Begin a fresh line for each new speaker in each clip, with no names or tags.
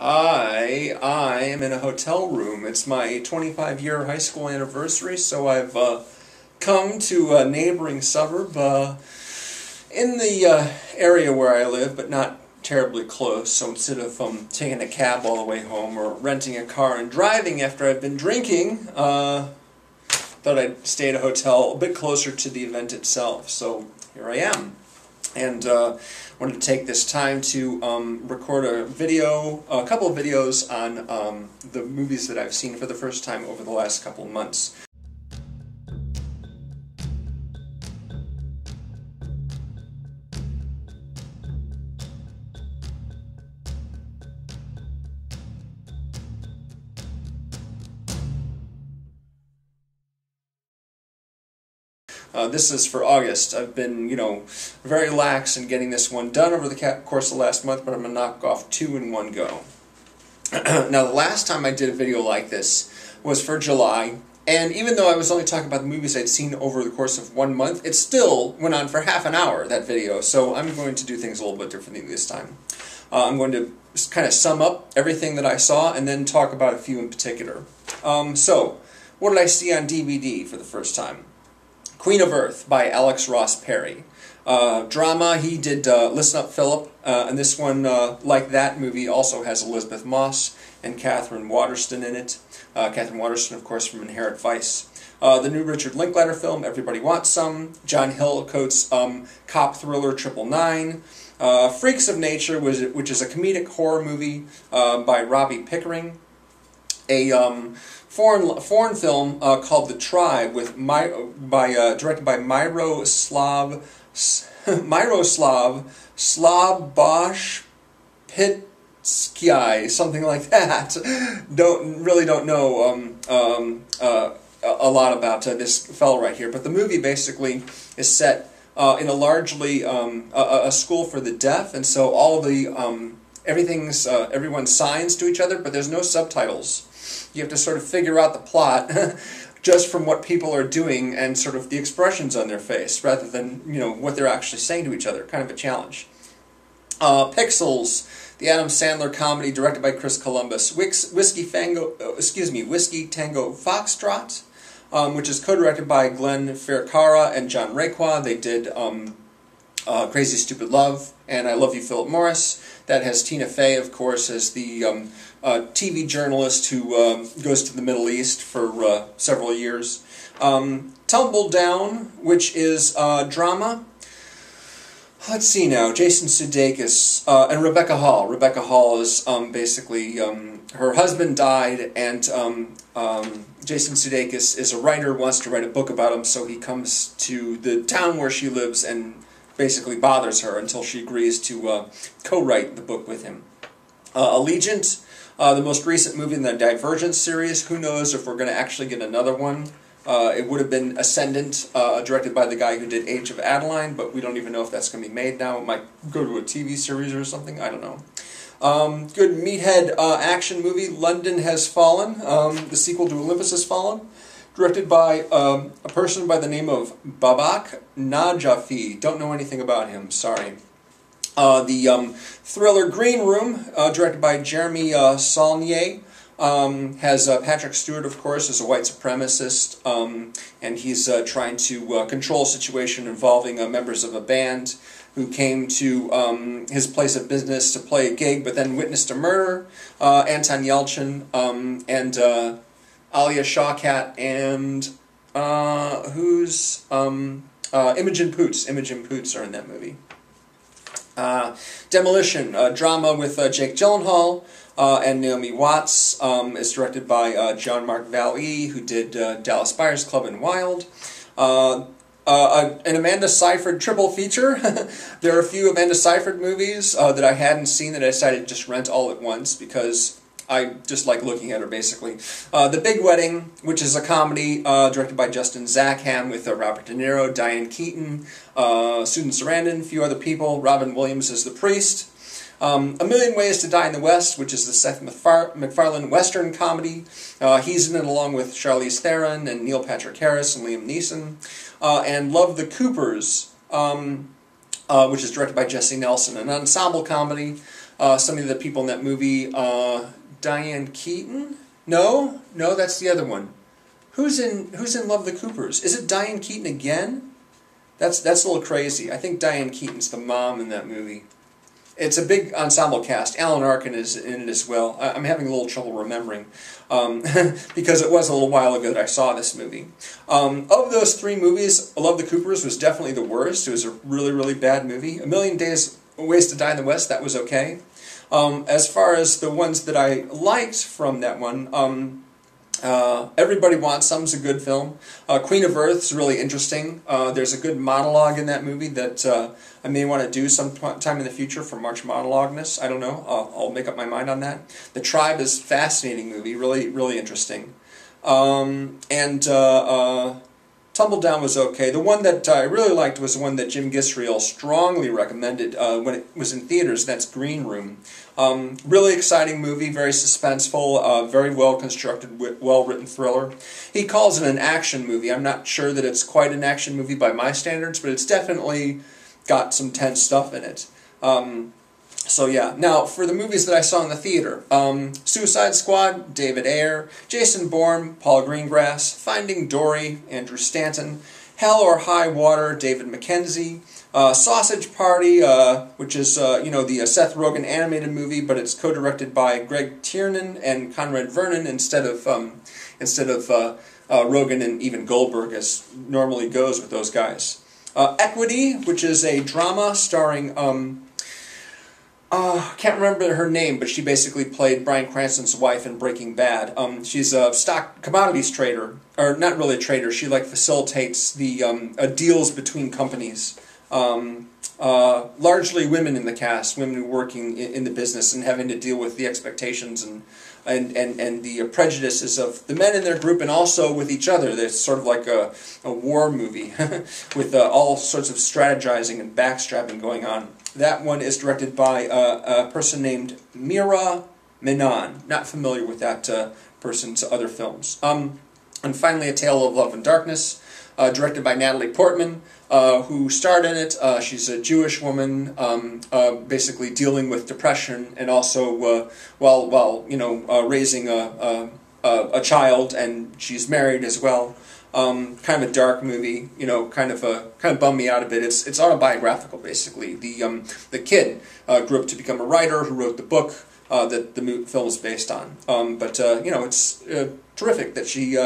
I am in a hotel room. It's my 25-year high school anniversary, so I've come to a neighboring suburb in the area where I live, but not terribly close. So instead of taking a cab all the way home or renting a car and driving after I've been drinking, thought I'd stay at a hotel a bit closer to the event itself. So here I am. And wanted to take this time to record a couple of videos on the movies that I've seen for the first time over the last couple of months. This is for August. I've been, very lax in getting this one done over the course of the last month, but I'm going to knock off 2 in one go. Now, the last time I did a video like this was for July, and even though I was only talking about the movies I'd seen over the course of 1 month, it still went on for half an hour, that video, so I'm going to do things a little bit differently this time. I'm going to kind of sum up everything that I saw and then talk about a few in particular. So, what did I see on DVD for the first time? Queen of Earth by Alex Ross Perry. Drama, he did Listen Up Philip, and this one, like that movie, also has Elizabeth Moss and Catherine Waterston in it. Catherine Waterston, of course, from Inherent Vice. The new Richard Linklater film, Everybody Wants Some. John Hillcoat's cop thriller, 999. Freaks of Nature, which is a comedic horror movie by Robbie Pickering. A foreign film called The Tribe, directed by Miroslav Slabosky, something like that. Don't know a lot about this fellow right here, but the movie basically is set in a largely a school for the deaf, and so all the everyone signs to each other, but there's no subtitles. You have to sort of figure out the plot just from what people are doing and sort of the expressions on their face, rather than what they're actually saying to each other. Kind of a challenge. Pixels, the Adam Sandler comedy directed by Chris Columbus. Whiskey Tango Foxtrot, which is co-directed by Glenn Ficarra and John Requa. They did Crazy Stupid Love and I Love You, Philip Morris. That has Tina Fey, of course, as the TV journalist who goes to the Middle East for several years. Tumble Down, which is drama. Let's see now. Jason Sudeikis and Rebecca Hall. Rebecca Hall is basically her husband died, and Jason Sudeikis is a writer, wants to write a book about him, so he comes to the town where she lives and basically bothers her until she agrees to co-write the book with him. Allegiant, the most recent movie in the Divergent series. Who knows if we're going to actually get another one. It would have been Ascendant, directed by the guy who did Age of Adeline, but we don't even know if that's going to be made now. It might go to a TV series or something, I don't know. Good meathead action movie, London Has Fallen, the sequel to Olympus Has Fallen. Directed by a person by the name of Babak Najafi. Don't know anything about him, sorry. The thriller Green Room, directed by Jeremy Saulnier, has Patrick Stewart, of course, as a white supremacist, and he's trying to control a situation involving members of a band who came to his place of business to play a gig, but then witnessed a murder. Anton Yelchin and Alia Shawkat and Imogen Poots. Imogen Poots are in that movie. Demolition, a drama with Jake Gyllenhaal and Naomi Watts, is directed by John Mark Valley, who did Dallas Buyers Club and Wild. An Amanda Seyfried triple feature. There are a few Amanda Seyfried movies that I hadn't seen that I decided to just rent all at once because I just like looking at her, basically. The Big Wedding, which is a comedy directed by Justin Zackham with Robert De Niro, Diane Keaton, Susan Sarandon, a few other people. Robin Williams is the priest. A Million Ways to Die in the West, which is the Seth MacFarlane Western comedy. He's in it along with Charlize Theron and Neil Patrick Harris and Liam Neeson. And Love the Coopers, which is directed by Jesse Nelson, an ensemble comedy. Some of the people in that movie, Diane Keaton? No, that's the other one. Who's in Love the Coopers? Is it Diane Keaton again? That's a little crazy. I think Diane Keaton's the mom in that movie. It's a big ensemble cast. Alan Arkin is in it as well. I'm having a little trouble remembering because it was a little while ago that I saw this movie. Of those three movies, Love the Coopers was definitely the worst. It was a really, really bad movie. A Million Ways to Die in the West, that was okay. As far as the ones that I liked from that one, Everybody Wants Some's a good film. Queen of Earth's really interesting. There's a good monologue in that movie that I may want to do sometime in the future for March Monologueness. I don't know. I'll make up my mind on that. The Tribe is a fascinating movie, really, really interesting. Tumble Down was okay. The one that I really liked was the one that Jim Gisriel strongly recommended when it was in theaters. That's Green Room. Really exciting movie, very suspenseful, very well constructed, well written thriller. He calls it an action movie. I'm not sure that it's quite an action movie by my standards, but it's definitely got some tense stuff in it. So yeah, now for the movies that I saw in the theater, Suicide Squad, David Ayer, Jason Bourne, Paul Greengrass, Finding Dory, Andrew Stanton, Hell or High Water, David Mackenzie, Sausage Party, which is the Seth Rogen animated movie, but it's co-directed by Greg Tiernan and Conrad Vernon instead of Rogen and even Goldberg, as normally goes with those guys. Equity, which is a drama starring can't remember her name, but she basically played Bryan Cranston's wife in Breaking Bad. She's a stock commodities trader, or not really a trader. She facilitates the deals between companies. Largely women in the cast, women working in the business and having to deal with the expectations and the prejudices of the men in their group and also with each other. It's sort of like a war movie with all sorts of strategizing and backstrapping going on. That one is directed by a person named Mira Menon. Not familiar with that person's other films. And finally, A Tale of Love and Darkness, directed by Natalie Portman, who starred in it. She's a Jewish woman, basically dealing with depression and also while raising a child, and she's married as well. Kind of a dark movie, kind of bummed me out a bit. It's autobiographical, basically. The kid grew up to become a writer who wrote the book that the film is based on. It's terrific that she,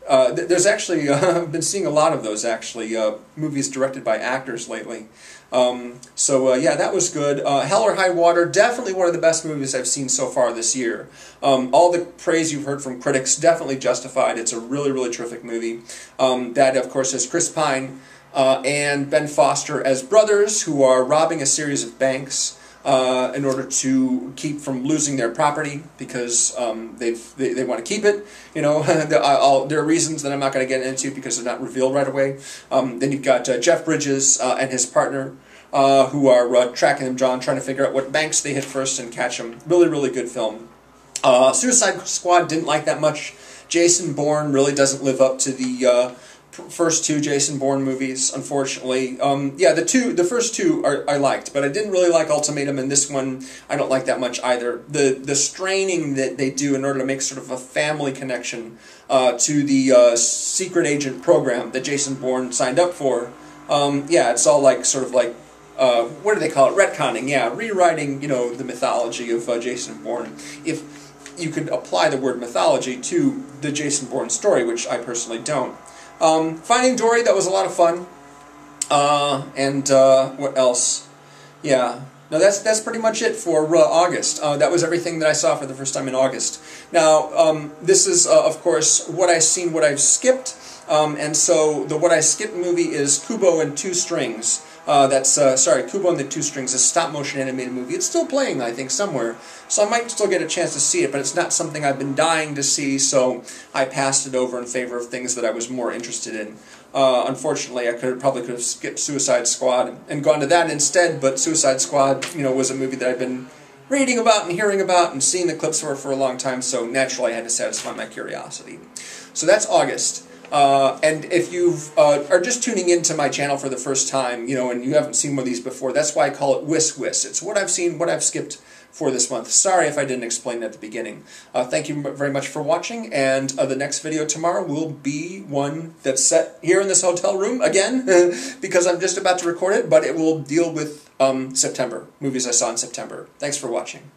there's actually, I've been seeing a lot of those, actually, movies directed by actors lately. Yeah, that was good. Hell or High Water, definitely one of the best movies I've seen so far this year. All the praise you've heard from critics, definitely justified. It's a really, really terrific movie. That, of course, has Chris Pine and Ben Foster as brothers who are robbing a series of banks in order to keep from losing their property because they want to keep it. There are reasons that I'm not going to get into because they're not revealed right away. Then you've got Jeff Bridges and his partner who are tracking them down, trying to figure out what banks they hit first and catch them. Really, really good film. Suicide Squad didn't like that much. Jason Bourne really doesn't live up to the first two Jason Bourne movies, unfortunately. The first two I liked, but I didn't really like Ultimatum, and this one I don't like that much either. The straining that they do in order to make sort of a family connection to the secret agent program that Jason Bourne signed up for. It's all what do they call it? Retconning, rewriting, the mythology of Jason Bourne. If you could apply the word mythology to the Jason Bourne story, which I personally don't. Finding Dory, that was a lot of fun. What else? Yeah. No, that's pretty much it for August. That was everything that I saw for the first time in August. Now, this is, of course, what I've seen, what I've skipped. And so the what I skipped movie is Kubo and Two Strings. Kubo and the Two Strings, a stop-motion animated movie. It's still playing, I think, somewhere. So I might still get a chance to see it, but it's not something I've been dying to see, so I passed it over in favor of things that I was more interested in. Unfortunately, I probably could have skipped Suicide Squad and gone to that instead, but Suicide Squad, was a movie that I've been reading about and hearing about and seeing the clips for a long time, so naturally I had to satisfy my curiosity. So that's August. And if you are just tuning into my channel for the first time, and you haven't seen one of these before, that's why I call it WIS. It's what I've seen, what I've skipped for this month. Sorry if I didn't explain it at the beginning. Thank you very much for watching, and the next video tomorrow will be one that's set here in this hotel room again, because I'm just about to record it, but it will deal with September, movies I saw in September. Thanks for watching.